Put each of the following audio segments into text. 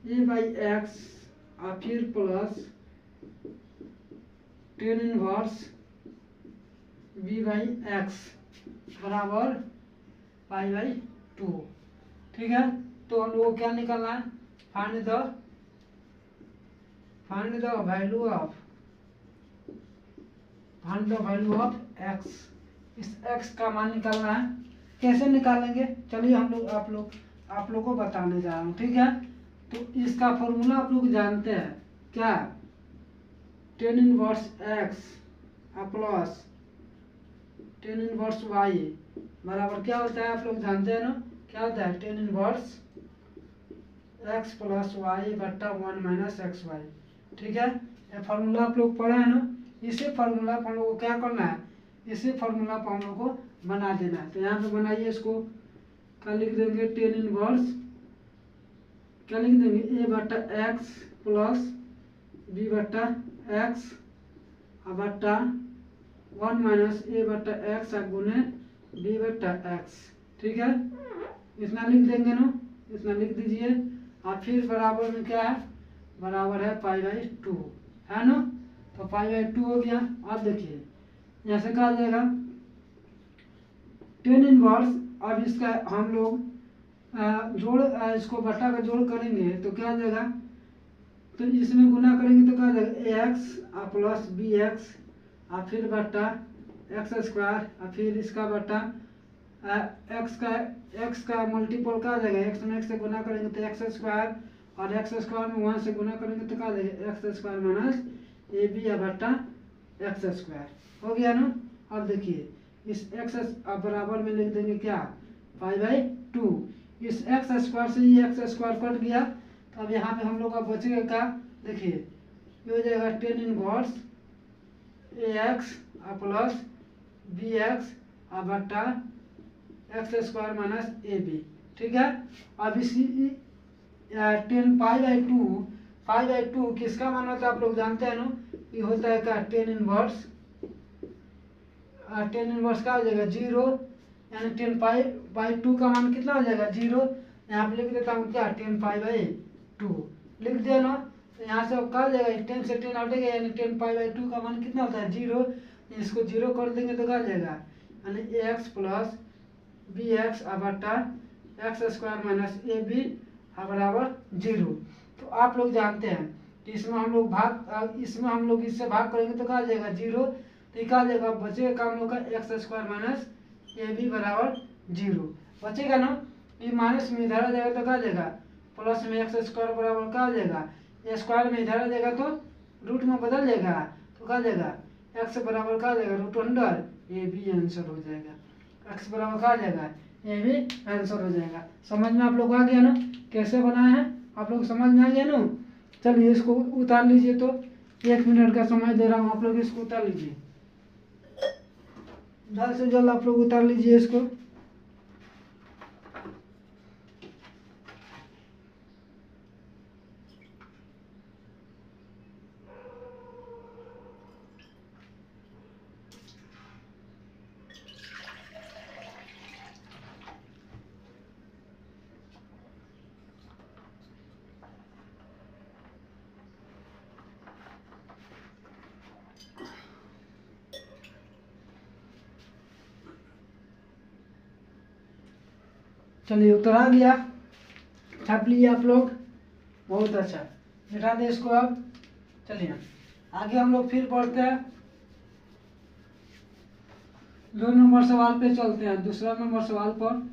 A by X और फिर plus tan inverse B by X बराबर पाई बाई 2। ठीक है, तो हम लोग को क्या निकालना है, find the value of x. इस एक्स का मान निकालना है। कैसे निकालेंगे, चलिए हम लोग आप लोग को बताने जा रहा हूँ। ठीक है, तो इसका फॉर्मूला आप लोग जानते हैं क्या, tan inverse X plus tan inverse Y बराबर क्या होता है, आप लोग जानते हैं ना, क्या होता है, tan inverse X plus Y बट्टा 1 माइनस एक्स वाई। ठीक है, ये फार्मूला आप लोग पढ़े हैं ना। इसी फार्मूला पर हम लोग को क्या करना है, इसी फार्मूला पर हम लोग को बना देना है। तो यहाँ पे बनाइए, इसको क्या लिख देंगे, टेन इनवर्स क्या लिख देंगे, ए बट्टा एक्स प्लस बी बट्टा एक्स बट्टा 1 माइनस ए बट्टा एक्स गुने बी बट्टा एक्स। ठीक है, इतना लिख देंगे ना, इतना लिख दीजिए। और फिर बराबर में क्या है, बराबर है पाई बाई 2, है ना। तो पाई बाई 2 हो गया। अब देखिए यहाँ से क्या आ जाएगा, टेन इनवर्स। अब इसका हम लोग इसको बट्टा का जोड़ करेंगे तो क्या आ जाएगा, तो इसमें गुना करेंगे तो क्या आ जाएगा, ए एक्स प्लस बी एक्स और फिर बट्टा एक्स स्क्वायर और फिर इसका बट्टा एक्स का मल्टीपल क्या आ जाएगा, एक्स में एक्स से गुना करेंगे तो एक्स स्क्वायर और एक्स स्क्वायर में 1 से गुना करेंगे तो क्या आ जाएगा, X square minus A B बट्टा एक्स स्क्वायर हो गया ना। अब देखिए इस एक्स बराबर में लिख देंगे क्या, पाई बाई 2। इस एक्स स्क्वायर से ये एक्स स्क्वायर कट गया, तो अब यहाँ पे हम लोग का बचेगा क्या, देखिए ये हो जाएगा tan inverse A X plus B X बट्टा X square minus A B. ठीक है, अब इसी 10 पाई बाई 2 किसका मान होता है, आप लोग जानते हैं ना, ये होता है क्या, टेन इनवर्स का हो जाएगा 0, यानी 10 पाई बाई 2 का मान कितना हो जाएगा, 0। यहाँ पे लिख देता हूँ क्या, 10 पाई बाई 2 लिख दिया ना। तो यहाँ से अब क्या हो जाएगा, 10 से 10 हटेगा, यानी 10 पाई बाई 2 का मान कितना होता है, 0। इसको 0 कर देंगे तो क्या हो जाएगा, यानी A X plus B X बट्टा X square minus A B बराबर 0। तो आप लोग जानते हैं कि इसमें हम लोग इससे भाग करेंगे तो क्या आ जाएगा, 0। तो क्या आ जाएगा, बचेगा का हम लोग का X square minus A B बराबर 0 बचेगा ना। ये माइनस में इधर आ जाएगा तो क्या आ जाएगा, प्लस में एक्स स्क्वायर बराबर क्या आ जाएगा, ए स्क्वायर में इधर आ जाएगा तो रूट में बदल जाएगा, तो क्या आ जाएगा, एक्स बराबर क्या आ जाएगा, root under A B answer हो जाएगा। एक्स बराबर क्या आ जाएगा, ये भी आंसर हो जाएगा। समझ में आप लोग आ गया ना, कैसे बनाए हैं, आप लोग समझ में आ गया ना। चलिए इसको उतार लीजिए, तो 1 मिनट का समय दे रहा हूँ, आप लोग इसको उतार लीजिए, जल्द से जल्द आप लोग उतार लीजिए इसको। चलिए उतरा गया, छाप लिए आप लोग, बहुत अच्छा, मिटा दे इसको। अब चलिए आगे हम लोग फिर पढ़ते हैं, 2 नंबर सवाल पे चलते हैं। दूसरा नंबर सवाल पर,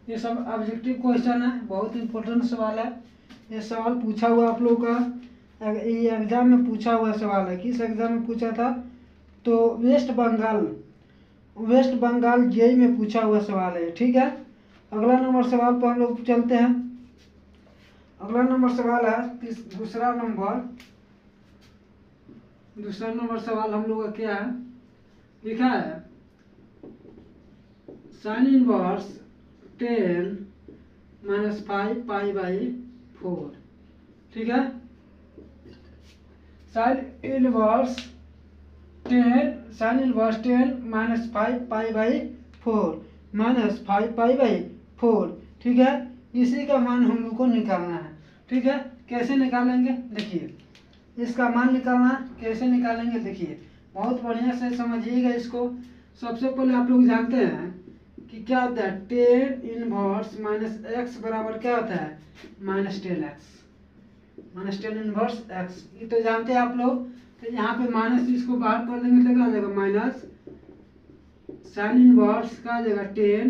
ये सब ऑब्जेक्टिव क्वेश्चन है, बहुत इंपॉर्टेंट सवाल है। ये सवाल पूछा हुआ आप लोग का, ये एग्जाम में पूछा हुआ सवाल है। किस एग्जाम में पूछा था, तो वेस्ट बंगाल जेई में पूछा हुआ सवाल है। ठीक है, अगला नंबर सवाल पर हम लोग चलते हैं। अगला नंबर सवाल है दूसरा नंबर सवाल हम लोग का क्या है, लिखा है sine inverse 10 minus 5 pi by 4। ठीक है, sine inverse 10 minus 5 pi by 4 minus 5 pi by 4। ठीक है, इसी का मान हम लोग को निकालना है। ठीक है, कैसे निकालेंगे देखिए, इसका मान निकालना कैसे निकालेंगे देखिए, बहुत बढ़िया से समझिएगा इसको। सबसे पहले आप लोग जानते हैं कि क्या होता है, टेन इनवर्स माइनस एक्स बराबर क्या होता है, minus ten x, minus ten inverse x, ये तो जानते हैं आप लोग। तो यहाँ पे माइनस इसको बाहर कर देंगे तो क्या आ जाएगा, माइनस साइन इनवर्स का आ जाएगा टेन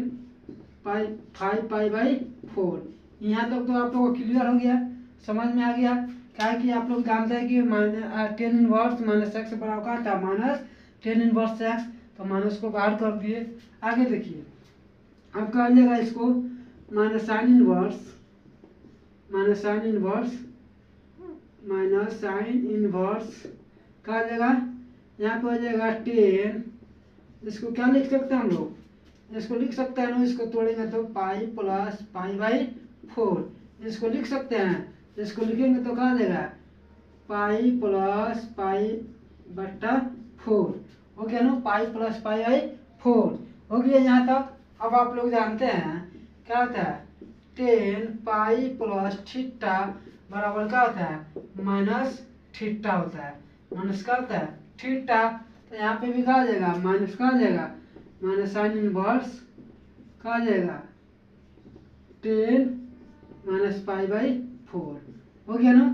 पाई 5 पाई बाई 4। यहाँ तक तो आप लोगों को क्लियर हो गया, समझ में आ गया। क्या है कि आप लोग जानते हैं कि टेन इनवर्स माइनस एक्स बराबर क्या था, माइनस टेन इनवर्स एक्स, तो माइनस को बाहर कर दिए। आगे देखिए, अब क्या हो जाएगा इसको, minus sine inverse, minus sine inverse, minus sign inverse क्या हो जाएगा, यहाँ पे हो जाएगा टेन, इसको क्या लिख सकते हैं हम लोग, इसको लिख सकते हैं ना, इसको तोड़ेंगे तो पाई प्लस पाई बाई 4, इसको लिख सकते हैं, इसको लिखेंगे तो क्या देगा, पाई प्लस पाई बट्टा 4, हो गया ना, पाई प्लस पाई बाई 4 हो गया यहाँ तक। अब आप लोग जानते हैं क्या होता है, टेन पाई प्लस थीटा बराबर क्या होता है, माइनस थीटा होता है, माइनस क्या होता है, थीटा। तो यहाँ पे भी क्या आ जाएगा, माइनस का आ जाएगा, माइनस साइन इनवर्स का आ जाएगा टेन माइनस पाई बाई 4, हो गया ना।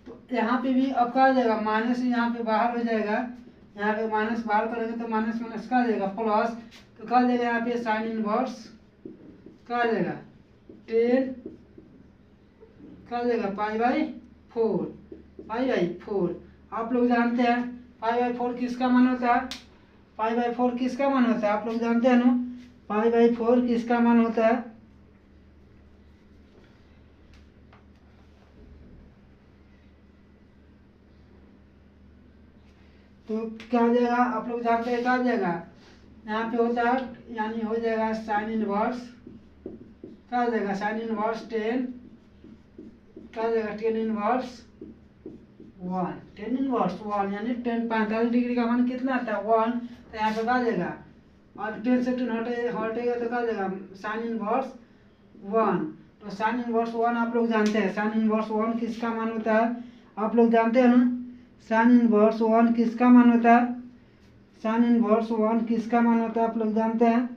तो यहाँ पे भी अब क्या आ जाएगा, माइनस यहाँ पे बाहर हो जाएगा, यहाँ पे माइनस बाहर करेंगे तो माइनस माइनस का आ जाएगा प्लस, तो क्या आ जाएगा यहाँ पे साइन इनवर्स का आ जाएगा टेन क्या आ जाएगा, पाई बाई 4, पाई बाई 4। आप लोग जानते हैं पाई बाई 4 किसका मान होता है, पाई बाई 4 किसका मान होता है, आप लोग जानते हैं ना, पाई बाई 4 किसका मान होता है, तो क्या हो जाएगा, आप लोग जानते हैं क्या हो जाएगा, यहाँ पे होता है यानी हो जाएगा साइन इनवर्स क्या हो जाएगा, साइन इनवर्स टेन क्या हो जाएगा, टेन इनवर्स 1, टेन इनवर्स 1 यानी 45 डिग्री का मान कितना आता है 1, तो यहाँ पे क्या आ जाएगा, और 10 से 10 हटेगा तो क्या आ जाएगा साइन इनवर्स 1। तो साइन इनवर्स 1 आप लोग जानते हैं, साइन इनवर्स 1 किसका मान होता है, आप लोग जानते हैं ना, साइन इनवर्स 1 किसका मान होता है, साइन इनवर्स 1 किसका मान होता है आप लोग जानते हैं,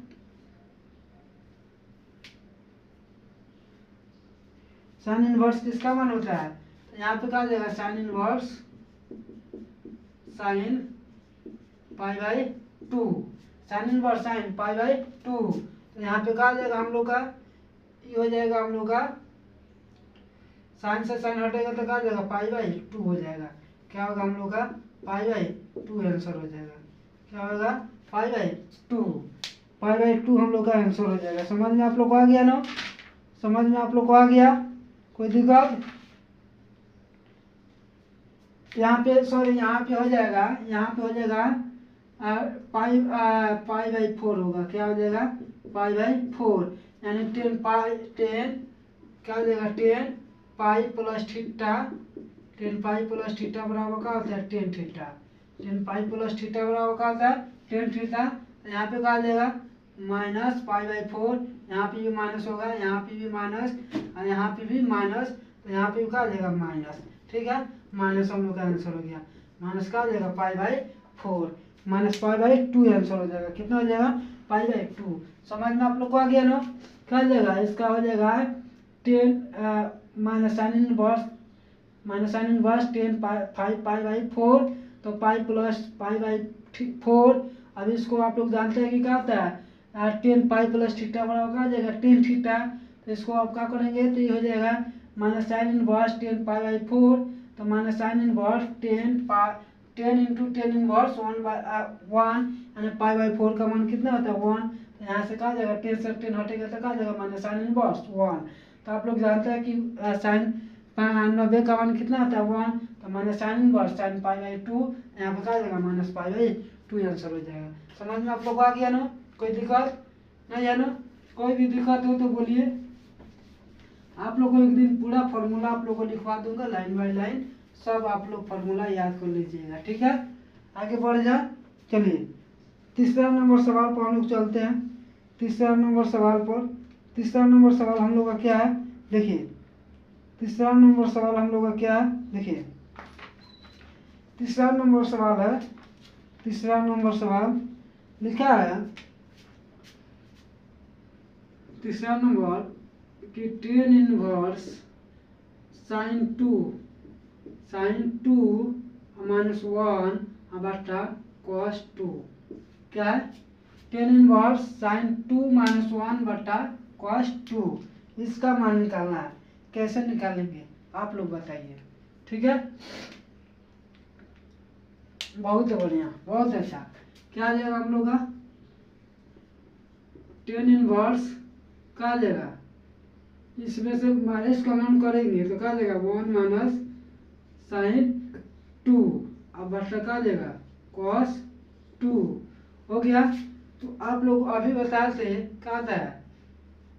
साइन इनवर्स किसका मान होता है, तो यहाँ पे क्या आ जाएगा sine inverse sine pi by 2, sine inverse sine pi by 2, तो यहाँ पे क्या आ जाएगा हम लोग का, ये हो जाएगा हम लोग का, साइन से साइन हटेगा तो क्या आ जाएगा पाई बाई 2 हो जाएगा, क्या होगा हम लोग का पाई बाई 2 आंसर हो जाएगा, क्या होगा पाई बाई 2, पाई बाई 2 हम लोग का आंसर हो जाएगा। समझ में आप लोग को आ गया ना, समझ में आप लोग को आ गया, कोई दिक्कत, यहाँ पे सॉरी यहाँ पे हो जाएगा, यहाँ पे हो जाएगा पाई पाई बाई 4 होगा, क्या हो जाएगा पाई बाई 4 यानी 10 पाई 10 क्या हो जाएगा 10 pi plus theta, 10 pi plus theta बराबर क्या होता है 10 थीटा, 10 पाई प्लस थीटा बराबर क्या होता है 10 थीटा। तो यहाँ पे क्या आ जाएगा माइनस पाई बाई 4, यहाँ पे भी माइनस होगा, यहाँ पे भी माइनस और यहाँ पे भी माइनस, तो यहाँ पे क्या आ जाएगा माइनस, ठीक है, माइनस हम लोग का आंसर हो गया, माइनस का आ जाएगा pi by 4, minus pi by 2 answer हो जाएगा, कितना हो जाएगा पाई बाई 2। समझ में आप लोग को आ गया ना, क्या हो जाएगा इसका हो जाएगा 10 minus sine inverse, minus sine inverse 10 pi by 4, तो पाई प्लस पाई बाई 4। अब इसको आप लोग जानते हैं कि क्या होता है 10 पाई प्लस थीटा बराबर क्या हो जाएगा 10 थीटा, तो इसको आप क्या करेंगे तो ये हो जाएगा minus sine inverse 10 pi by 4, तो minus sine inverse 10 into 10 inverse 1 यानी पाई बाई 4 का मान कितना होता है 1, तो यहाँ से कहा जाएगा 10 से 10 हटेगा तो कहा जाएगा माइनस साइन इनवर्स 1। तो आप लोग जानते हैं कि साइन 90 का मान कितना होता है 1, तो minus sine inverse sine pi by 2, यहाँ पे कहा जाएगा माइनस पाई बाई 2 आंसर हो जाएगा। समझ में आप लोग आ गया ना, कोई दिक्कत नहीं है ना, कोई भी दिक्कत हो तो बोलिए, आप लोग को एक दिन पूरा फॉर्मूला आप लोग को लिखवा दूंगा लाइन बाय लाइन, सब आप लोग फॉर्मूला याद कर लीजिएगा, ठीक है। आगे बढ़ जाए, चलिए तीसरा नंबर सवाल पर हम लोग चलते हैं। तीसरा नंबर सवाल पर, तीसरा नंबर सवाल हम लोग का क्या है देखिए, तीसरा नंबर सवाल हम लोग का क्या है, देखिए तीसरा नंबर सवाल है, तीसरा नंबर सवाल लिखा है तीसरा नंबर कि tan इनवर्स sin 2 माइनस 1 बटा cos 2 क्या है, tan इनवर्स sin 2 माइनस 1 बटा cos 2, इसका मान निकालना है। कैसे निकालेंगे आप लोग बताइए, ठीक है। बहुत बढ़िया, बहुत अच्छा। क्या आ जाएगा हम लोग का, tan इनवर्स क्या आ जाएगा, इसमें से माइनस कॉमन करेंगे तो क्या आ जाएगा 1 माइनस sin 2 अब बटा क्या आ जाएगा cos 2 हो गया। तो आप लोग अभी बताते क्या आता है,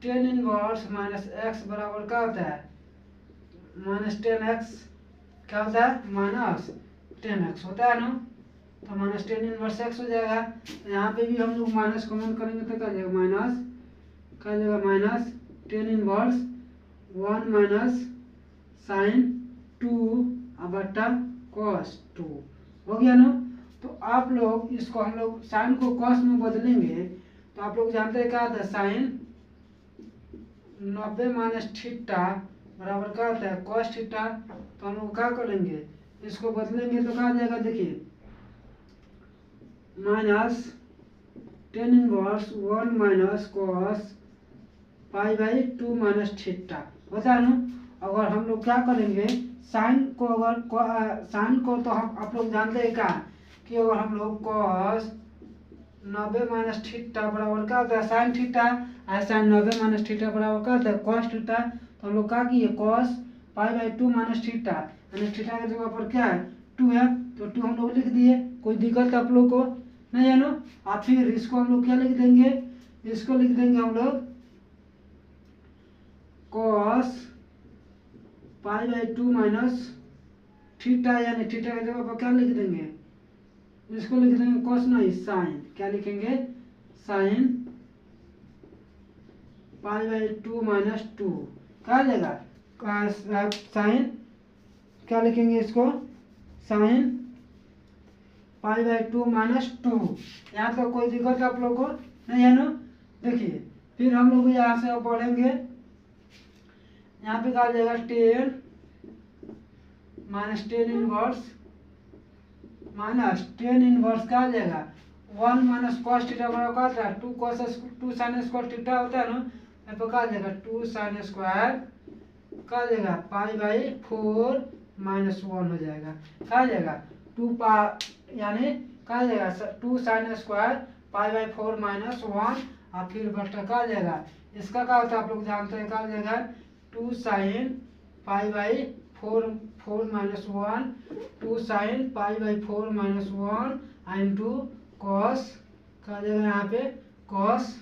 tan इनवर्स माइनस एक्स बराबर क्या होता है माइनस 10x, क्या होता है माइनस 10x होता है ना, तो माइनस 10 इनवर्स x हो जाएगा। तो यहाँ पे भी हम लोग माइनस कॉमन करेंगे तो क्या जाएगा माइनस, क्या जाएगा माइनस 10 इनवर्स 1 माइनस sin 2 बटा cos 2 हो गया ना। तो आप लोग इसको हम लोग साइन को cos में बदलेंगे तो आप लोग जानते हैं क्या आता है साइन 90 माइनस थीटा बराबर क्या होता है cos थीटा। तो हम लोग क्या करेंगे, इसको बदलेंगे तो क्या आ जाएगा, देखिए minus 10 inverse 1 minus cos pi by 2 minus theta होता है ना। अगर हम लोग क्या करेंगे साइन को, अगर साइन को तो हम आप लोग जानते हैं क्या कि अगर हम लोग cos 90 माइनस थीटा बराबर क्या होता है sine theta, sine 90 minus theta बराबर क्या होता है cos थीटा। तो हम लोग क्या किए cos pi by 2 minus theta, यानी थीटा की जगह पर क्या है 2 है, तो 2 हम लोग लिख दिए। कोई दिक्कत आप लोग को नहीं है ना। और फिर इसको हम लोग क्या लिख देंगे, इसको लिख देंगे हम लोग cos pi by 2 minus theta, यानी थीटा की जगह पर क्या लिख देंगे, इसको लिख देंगे cos नहीं साइन, क्या लिखेंगे साइन पाई बाई 2 माइनस 2 क्या आ जाएगा साइन, क्या लिखेंगे इसको साइन पाई बाई 2 माइनस 2। यहाँ तक कोई दिक्कत आप लोग को नहीं है ना। देखिए फिर हम लोग यहाँ से पढ़ेंगे, यहाँ पे क्या आ जाएगा 10 माइनस 10 इनवर्स माइनस 10 इनवर्स क्या आ जाएगा 1 माइनस cos थीटा बराबर क्या होता है 2 cos 2 sin स्क्वायर थीटा होता है ना। यहाँ पे क्या आ जाएगा 2 sin स्क्वायर क्या आ जाएगा पाई बाई 4 माइनस 1 हो जाएगा, क्या आ जाएगा 2 पा यानी क्या आ जाएगा 2 sin square pi by 4 minus 1 और फिर बटा क्या आ जाएगा, इसका क्या होता है आप लोग जानते हैं क्या आ जाएगा 2 sin pi by 4 minus 1 2 sin pi by 4 minus 1 into cos क्या आ जाएगा यहाँ पे cos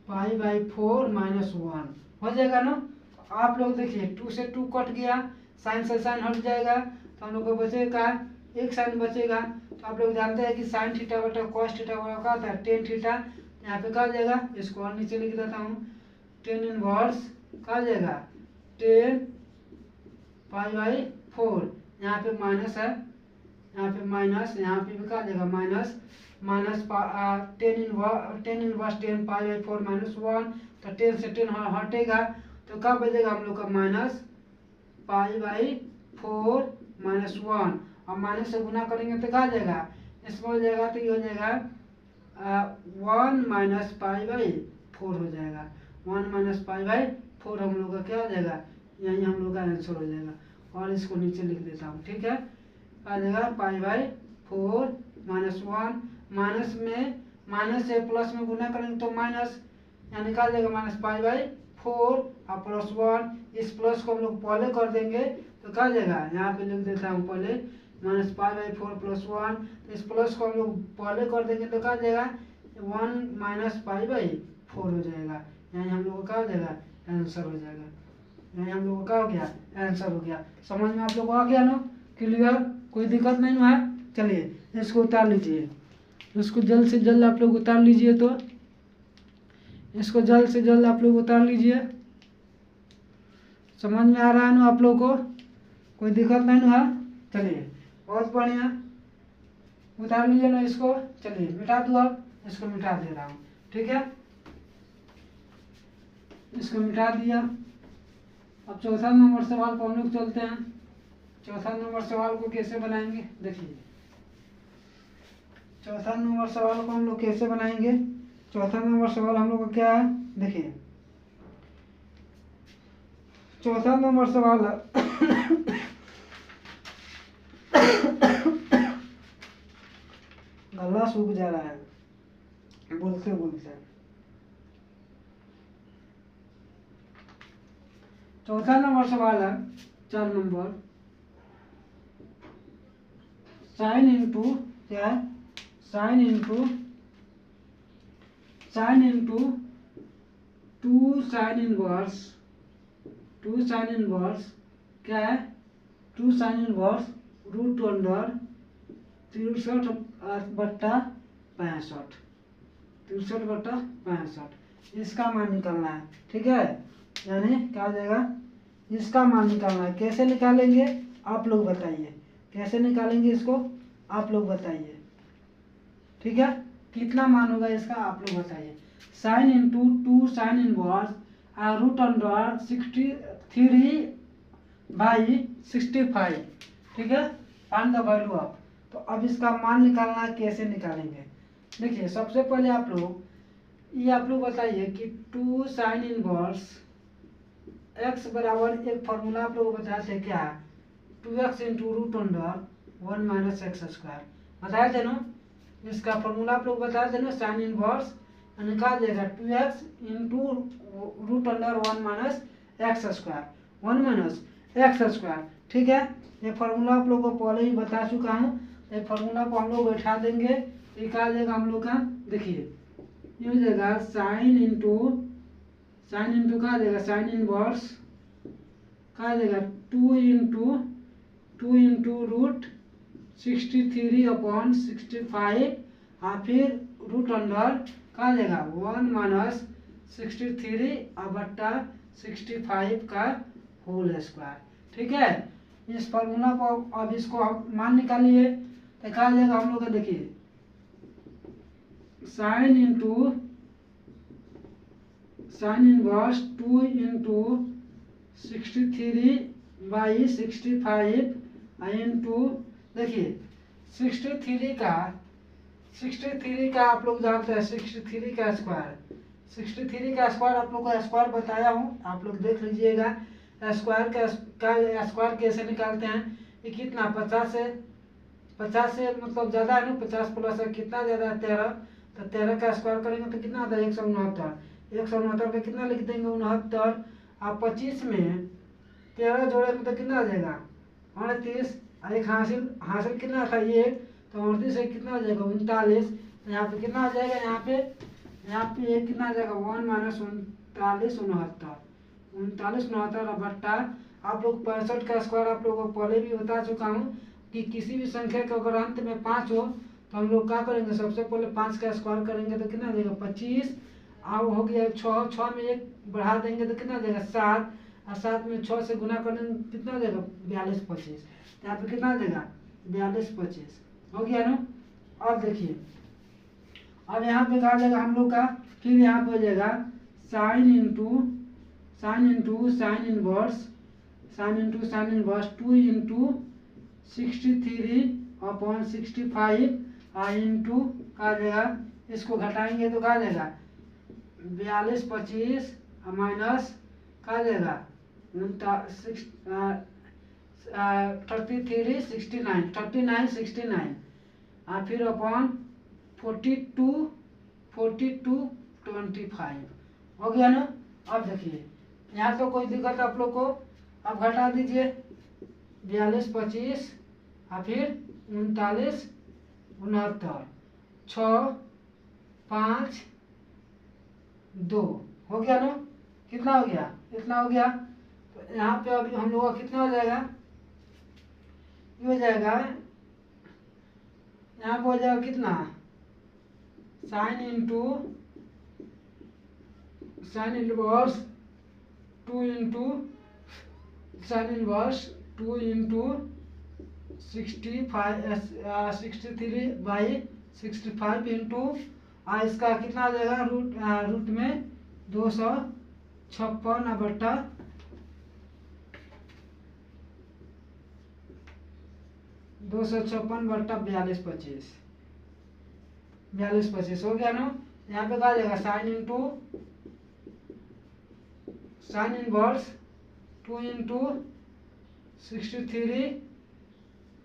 पाई बाई 4 माइनस 1 हो जाएगा ना। आप लोग देखिए 2 से 2 कट गया, साइन से साइन हट जाएगा, तो हम लोग को बचेगा एक साइन बचेगा। तो आप लोग जानते हैं कि साइन थीटा बटा cos थीटा बराबर क्या होता है टेन थीटा। यहाँ पे क्या आ जाएगा, इसको और नीचे लिख देता हूँ 10 इनवर्स क्या आ जाएगा 10 पाई बाई 4, यहाँ पे माइनस है, यहाँ पे माइनस, यहाँ पे भी क्या आ जाएगा minus minus 10 inverse 10 pi by 4 minus 1, तो 10 से 10 हटेगा तो क्या बचेगा हम लोग का माइनस पाई बाई 4 माइनस 1, और माइनस से गुना करेंगे तो क्या आ जाएगा इसमें हो जाएगा, तो ये हो जाएगा 1 माइनस पाई बाई 4 हो जाएगा, 1 माइनस पाई बाई 4 हम लोग का क्या हो जाएगा, यही हम लोग का आंसर हो जाएगा। और इसको नीचे लिख देता हूँ, ठीक है, आ जाएगा पाई बाई 4 माइनस 1, माइनस में माइनस से प्लस में गुना करेंगे तो माइनस, यहाँ निकाल जाएगा माइनस पाई बाई 4 और प्लस 1, इस प्लस को हम लोग पहले कर देंगे तो क्या जाएगा, यहाँ पे लिख देता हूँ पहले माइनस पाई बाई 4 प्लस 1, तो इस प्लस को हम लोग पहले कर देंगे तो क्या जाएगा 1 माइनस पाई बाई 4 हो जाएगा, यानी हम लोग को क्या हो जाएगा आंसर हो जाएगा, यानी हम लोग को क्या हो गया आंसर हो गया। समझ में आप लोग को आ गया ना, क्लियर, कोई दिक्कत नहीं है। चलिए इसको उतार लीजिए, इसको जल्द से जल्द आप लोग उतार लीजिए, तो इसको जल्द से जल्द आप लोग उतार लीजिए। समझ में आ रहा है ना आप लोगों को? कोई दिक्कत नहीं ना है? चलिए बहुत बढ़िया, उतार लीजिए ना इसको। चलिए मिटा दो, अब इसको मिटा दे रहा हूँ, ठीक है। इसको मिटा दिया। अब चौथा नंबर सवाल पर हम लोग चलते हैं। चौथा नंबर सवाल को कैसे बनाएंगे देखिए। चौथा नंबर सवाल को हम लोग कैसे बनाएंगे? चौथा नंबर सवाल हम लोग का क्या है देखिए। चौथा नंबर सवाल है गला सूख जा रहा है बोलते बोलते। चौथा नंबर सवाल है 4 नंबर, साइन इंटू क्या है, sine into two sine inverse, two sine inverse क्या है, two sine inverse root under 63/65, 63/65 इसका मान निकालना है, ठीक है। यानी क्या हो जाएगा, इसका मान निकालना है। कैसे निकालेंगे आप लोग बताइए, कैसे निकालेंगे इसको आप लोग बताइए, ठीक है। कितना मान होगा इसका आप लोग बताइए। Sine into two sine inverse root under 63/65, ठीक है। Find the value of. तो अब इसका मान निकालना है, कैसे निकालेंगे देखिए। सबसे पहले आप लोग बताइए कि टू साइन इनवर्स एक्स बराबर एक फॉर्मूला आप लोग बताए थे क्या, 2x into root under 1 minus X square बताए थे ना। इसका फॉर्मूला आप लोग बताए थे ना, साइन इनवर्स निकाल देगा 2x into root under 1 minus X square, 1 minus X square, ठीक है। ये फार्मूला आप लोग को पहले ही बता चुका हूँ। ये फार्मूला को हम लोग बैठा देंगे, निकाल देगा हम लोग का देखिए। ये हो जाएगा साइन इंटू का देगा साइन इनवर्स का देगा 2 इंटू रूट 63/65 और फिर रूट अंडर का देगा 1 माइनस 63/65 का होल स्क्वायर, ठीक है। इस फॉर्मूला को अब इसको आप मान निकालिए तो क्या देगा हम लोग का देखिए। साइन इनवर्स 2 इंटू 63/65 इंटू देखिए 63 का आप लोग जानते हैं 63 का स्क्वायर, 63 का स्क्वायर आप लोग को स्क्वायर बताया हूँ, आप लोग देख लीजिएगा। स्क्वायर का स्क्वायर कैसे निकालते हैं, ये कितना 50 से मतलब ज़्यादा है ना, 50 प्लस है कितना ज़्यादा है 13, तो 13 का स्क्वायर करेंगे तो कितना आता है 169, 169 का कितना लिख देंगे 69, आप 25 में 13 जोड़ेंगे तो कितना आ जाएगा 38, एक हासिल कितना था ये, तो 38 से कितना आ जाएगा 39, यहाँ पे कितना आ जाएगा, यहाँ पे ये कितना आ जाएगा 1 माइनस 39 69 बट्टा आप लोग 65 का स्क्वायर आप लोगों को पहले भी बता चुका हूँ कि किसी भी संख्या के अगर अंत में 5 हो तो हम लोग क्या करेंगे, सबसे पहले 5 का स्क्वायर करेंगे तो कितना देगा 25, अब हो गया 6 में 1 बढ़ा देंगे तो कितना देगा 7, और 7 में 6 से गुना करने में कितना देगा 42/25, यहाँ पे कितना देगा 42/25 हो गया ना। अब देखिए अब यहाँ पे कहा जाएगा हम लोग का, फिर यहाँ पे हो जाएगा sine into sine inverse 2 into 63/65 into कहा जाएगा, इसको घटाएंगे तो कहा जाएगा 42/25 माइनस कहा जाएगा 39 और फिर अपॉन 42/25 हो गया ना। अब देखिए यहाँ तो कोई दिक्कत आप लोग को, अब घटा दीजिए 42/25 और फिर 39 69 6 5 2 हो गया ना। कितना हो गया, इतना हो गया। तो यहाँ पे अभी हम लोग का कितना हो जाएगा, ये हो जाएगा यहाँ पे हो जाएगा कितना, sine inverse 2 into sine inverse 2 into 63/65 into इसका कितना आ जाएगा रूट में 256 बट्टा 42 हो गया ना। यहाँ पे कहा जाएगा साइन इनवर्स 2 इंटू 63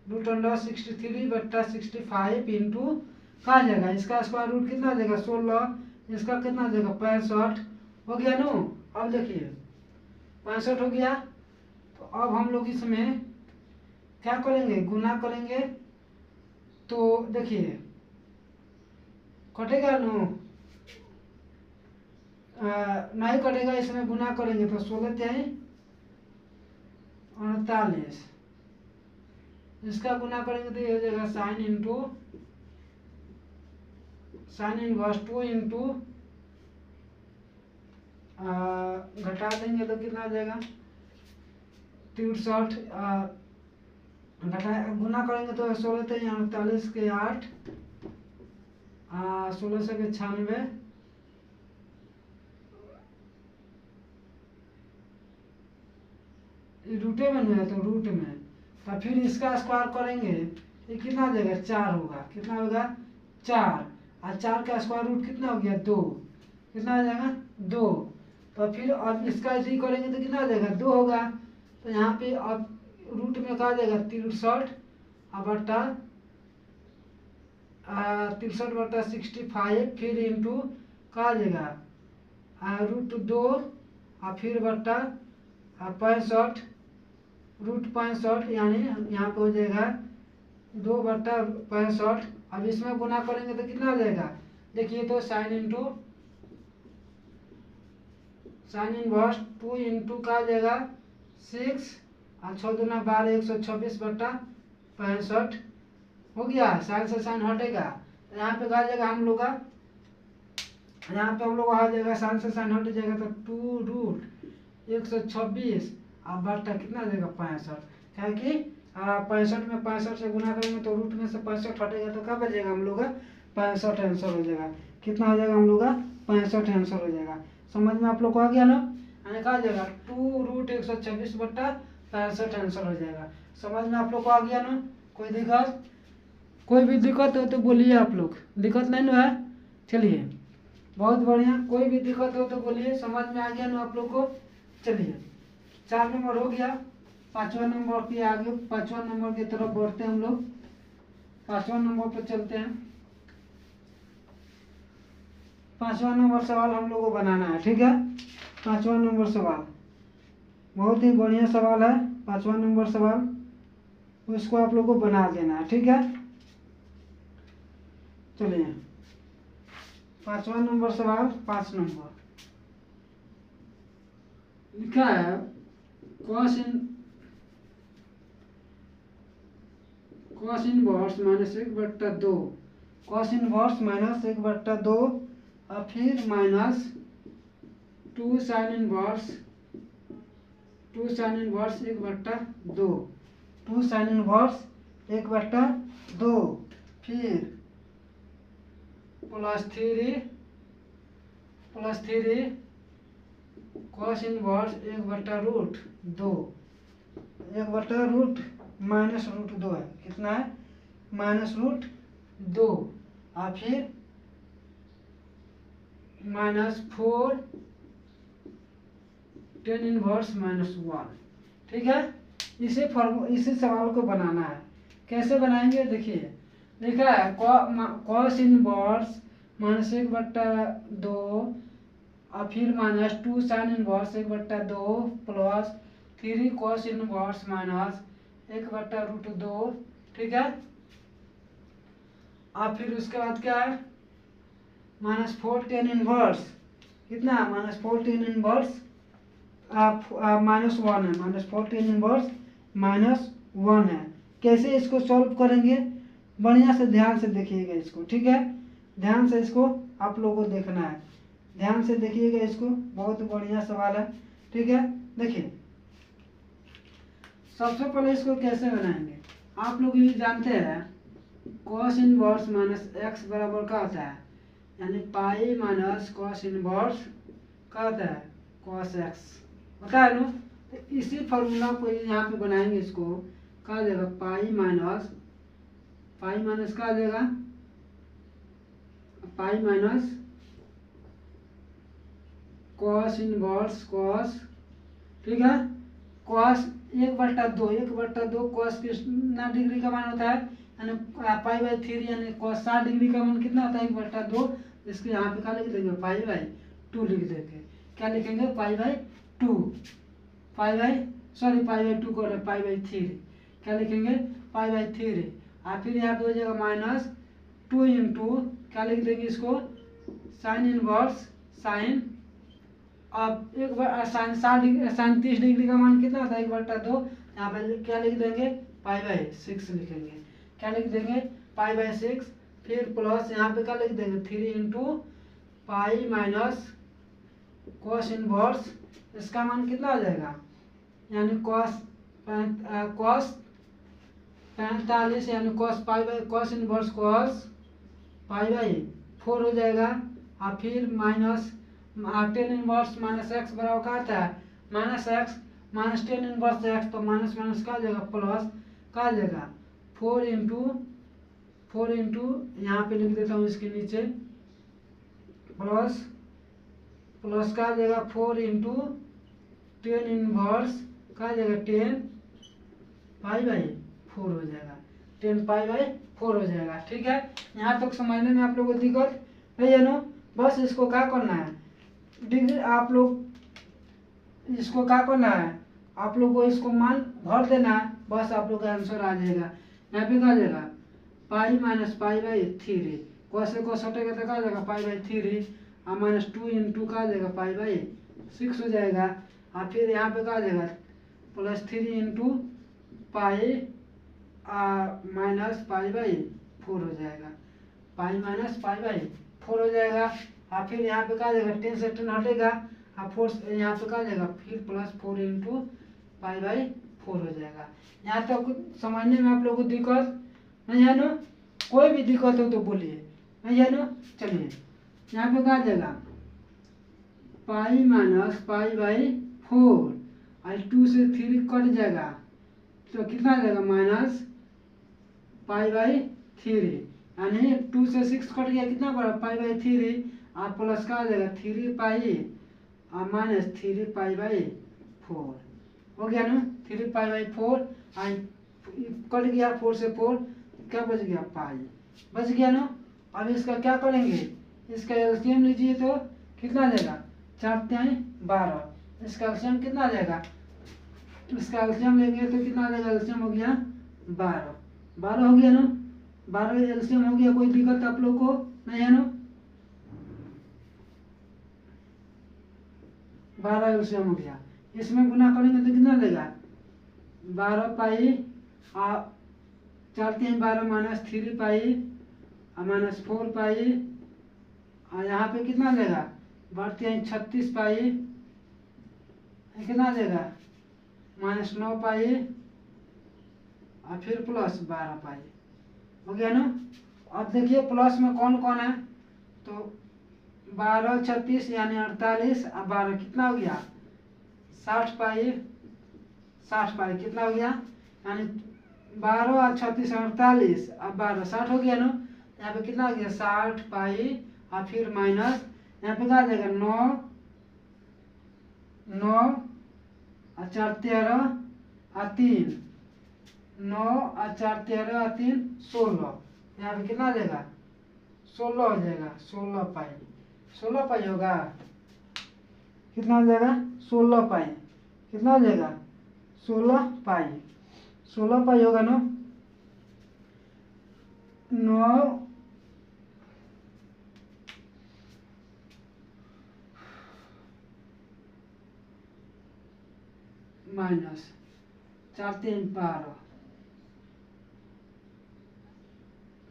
√63/65 इंटू कहा जाएगा इसका स्क्वायर रूट कितना देगा 16, इसका कितना देगा 65 हो गया ना। अब देखिए 65 हो गया, तो अब हम लोग इसमें क्या करेंगे, गुना करेंगे। तो देखिए कटेगा नो, नहीं कटेगा, इसमें गुना करेंगे तो 16 48, इसका गुना करेंगे तो ये हो जाएगा साइन इनवर्स 2 इंटू घटा देंगे तो कितना आ जाएगा 63, गुना करेंगे तो 16 48 के 8, 16 के 96, रूटे में नहीं है तो रूट में, तो फिर इसका स्क्वायर करेंगे ये कितना देगा 4 होगा, कितना होगा 4, और 4 का स्क्वायर रूट कितना हो गया 2, कितना आ जाएगा 2। तो फिर अब इसका ऐसे ही करेंगे तो कितना आ जाएगा 2 होगा। तो यहाँ पे अब रूट में कहा जाएगा 63 बट्टा 63/65 फिर इंटू कहा जाएगा √2 और फिर बट्टा 65 √65, यानी यहाँ पे हो जाएगा 2/65। अब इसमें गुना करेंगे तो कितना आ जाएगा, देखिए तो साइन इनवर्स 2 इंटू का आ जाएगा 6 और 6 दूना 12 126/65 हो गया। साइन से साइन हटेगा, यहाँ पे कहा जाएगा हम लोग का, यहाँ पे हम लोग आ जाएगा साइन से साइन हट जाएगा तो 2√126 और बट्टा कितना देगा 65, क्या कि 65 में 65 से गुना करेंगे तो रूट में से 65 हटेगा तो क्या बचेगा हम लोग का 65 आंसर हो जाएगा। कितना हो जाएगा हम लोग का 65 आंसर हो जाएगा। समझ में आप लोग को आ गया ना, यानी कहा जाएगा 2√126/65 आंसर हो जाएगा। समझ में आप लोग को आ गया ना, कोई दिक्कत, कोई भी दिक्कत हो तो बोलिए आप लोग, दिक्कत नहीं ना है, चलिए बहुत बढ़िया, कोई भी दिक्कत हो तो बोलिए। समझ में आ गया ना आप लोग को, चलिए 4 नंबर हो गया, 5वां नंबर के आगे 5वां नंबर की तरफ बढ़ते हैं हम लोग। 5वां नंबर पर चलते हैं। 5वां नंबर सवाल हम लोग को बनाना है, ठीक है। 5वां नंबर सवाल बहुत ही बढ़िया सवाल है। 5वां नंबर सवाल उसको आप लोग को बना देना है, ठीक है। चलिए 5वां नंबर सवाल, 5 नंबर लिखा है cos इनवर्स -1/2, cos इनवर्स -1/2 और फिर -2 साइन इनवर्स 1/2, 2 साइन इनवर्स 1/2, फिर +3 cos इनवर्स 1/√2, 1/√, -√2 है, कितना है -√2, और फिर -4 tan इनवर्स -1, ठीक है। इसी सवाल को बनाना है। कैसे बनाएंगे देखिए, लिखा है cos इनवर्स -1/2 और फिर -2 साइन इनवर्स 1/2 +3 cos इनवर्स -1/√2, ठीक है। और फिर उसके बाद क्या है -4 tan इनवर्स, कितना -4 tan इनवर्स -1 है, -4 tan इनवर्स -1 है। कैसे इसको सॉल्व करेंगे, बढ़िया से ध्यान से देखिएगा इसको, ठीक है। ध्यान से इसको आप लोगों को देखना है, ध्यान से देखिएगा इसको, बहुत बढ़िया सवाल है, ठीक है। देखिए सबसे पहले इसको कैसे बनाएंगे, आप लोग ये जानते हैं कॉस इनवर्स माइनस एक्स बराबर क्या होता है, यानी पाई माइनस कॉस इनवर्स क्या होता है, कॉस एक्स होता है ना। तो इसी फॉर्मूला को यहाँ पे बनाएंगे, इसको क्या देगा, पाई माइनस क्या आ जाएगा, pi minus cos inverse cos, ठीक है, कॉस 1/2 कॉस कितना डिग्री का मान होता है, यानी पाई/3, यानी कॉस 60 डिग्री का मान कितना होता है, 1/2। इसको यहाँ पे क्या लिख देंगे, पाई/2 लिख देंगे। क्या लिखेंगे, पाई/2, पाई/2 को पाई/3, क्या लिखेंगे, पाई/3। और फिर यहाँ पे हो जाएगा -2 इंटू क्या लिख देंगे इसको, साइन इनवर्स साइन। अब एक बार साइन 30 डिग्री का मान कितना होता है, 1/2। यहाँ पे क्या लिख देंगे, पाई/6 लिखेंगे। क्या लिख देंगे, पाई/6। फिर प्लस यहाँ पे क्या लिख देंगे, 3 into pi minus cos inverse, इसका मान कितना आ जाएगा, यानी कॉस 45, यानी कॉस इनवर्स कॉस पाई/4 हो जाएगा। और फिर minus tan inverse minus x बराबर क्या आता है, -x minus ten inverse x, तो माइनस माइनस का जाएगा प्लस का आ जाएगा 4 इंटू यहाँ पे लिख देता हूँ इसके नीचे, प्लस का आ जाएगा 4 इंटू 10 इनवर्स का आ जाएगा 10 पाई/4 हो जाएगा, 10 पाई/4 हो जाएगा। ठीक है, यहाँ तक समझने में आप लोगों को दिक्कत नहीं है ना। बस इसको क्या करना है, डिग्री आप लोग इसको क्या करना है, आप लोग को इसको मान भर देना है, बस आप लोग का आंसर आ जाएगा। यहाँ पे क्या आ जाएगा, पाई माइनस पाई/3, कॉस से कॉस हटेगा तो क्या आ जाएगा, पाई/3 और -2 इंटू का आ जाएगा पाई/6 हो जाएगा। और फिर यहाँ पे क्या आ जाएगा, +3 इंटू पाई माइनस पाई/4 हो जाएगा, पाई माइनस पाई/4 हो जाएगा। और फिर यहाँ पे क्या आ जाएगा, 10 से 10 हटेगा और 4 यहाँ पे क्या आ जाएगा, फिर +4 इंटू पाई/4 हो जाएगा। यहाँ तक तो समझने में आप लोगों को दिक्कत नहीं है ना, कोई भी दिक्कत हो तो बोलिए, नहीं है ना। चलिए यहाँ पे क्या आ जाएगा, पाई माइनस पाई/4 और 2 से 3 कट जाएगा, तो कितना आ जाएगा, माइनस पाई/3, यानी 2 से 6 कट गया, कितना पड़ा, पाई/3 और प्लस का आ जाएगा 3 पाई और माइनस 3 पाई/4 हो गया ना। 3 पाई/4 कट गया, 4 से 4 क्या बच गया, पाई बच गया ना। अब इसका क्या करेंगे, इसका एलसीएम लीजिए तो कितना आ जाएगा, 4×3 12, इसका एलसीएम कितना आ जाएगा, इसका एलसीएम लेंगे तो कितना आ जाएगा, एलसीएम हो गया 12 हो गया ना, 12 एलसीएम हो गया। कोई दिक्कत आप लोग को नहीं है ना, 12 एलसीएम हो गया। इसमें गुना करेंगे तो कितना देगा, 12 पाई और 4×3 12 माइनस 3 पाई और माइनस 4 पाई और यहाँ पे कितना देगा, 36 पाई, कितना देगा, -9 पाई और फिर प्लस 12 पाई हो गया ना। अब देखिए प्लस में कौन कौन है, तो 12 36 यानी 48 और 12 कितना हो गया, 60 पाई कितना हो गया, यानी 12 और 36 48 और 12 60 हो गया ना। यहाँ पे कितना हो गया, 60 पाई और फिर माइनस यहाँ पे क्या आ जाएगा, 9 और 4 13 और 3 9 और 4 13 और 3 16, यहाँ पे कितना आ जाएगा, 16 हो जाएगा, 16 पाई होगा, कितना हो जाएगा, 16 पाई, कितना हो जाएगा, 16 पाई होगा ना। 9 माइनस 4 3 12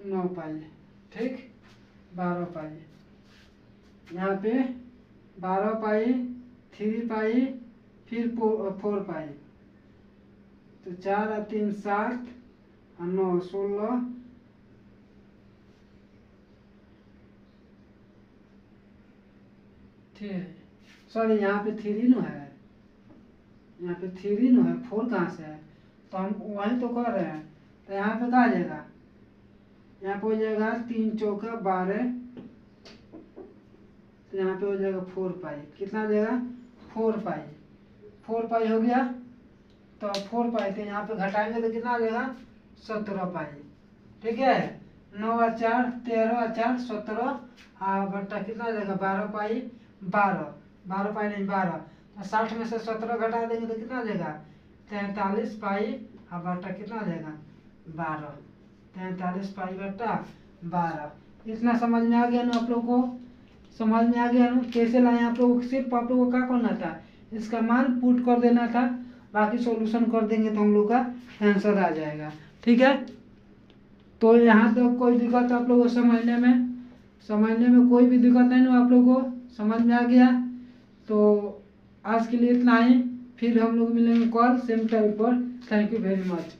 9 पाई, ठीक, 12 पाई, यहाँ पे 12 पाई 3 पाई फिर 4 पाई, तो 4 और 3 7 और 9 16 सॉरी यहाँ पे 3 नो है, यहाँ पे 3 नो है, 4 कहाँ से है? तो हम वहीं तो कर रहे हैं। तो यहाँ पे क्या आ जाएगा, यहाँ पे हो जाएगा 3 चौका 12, तो यहाँ पे हो जाएगा 4 पाई। कितना आ जाएगा 4 पाई, 4 पाई हो गया। तो 4 पाई तो यहाँ पे घटाएंगे तो कितना आ जाएगा 17 पाई। ठीक है, 9 और 4 13 और 4 17 बट्टा कितना आ जाएगा 12 पाई, 12 पाई नहीं 12। तो 60 में से 17 घटा देंगे तो कितना आ जाएगा 43 पाई और बट्टा कितना आ जाएगा 12, 43 पाई बट्टा 12। इतना समझ में आ गया ना आप लोग को? समझ में आ गया ना कैसे लाए आप लोग? सिर्फ आप लोग को क्या करना था, इसका मान पुट कर देना था, बाकी सॉल्यूशन कर देंगे तो हम लोग का आंसर आ जाएगा। ठीक है, तो यहाँ तक कोई दिक्कत आप लोगों को समझने में कोई भी दिक्कत नहीं ना? आप लोग को समझ में आ गया? तो आज के लिए इतना ही, फिर हम लोग मिलेंगे कल सेम टाइम पर। Thank you very much.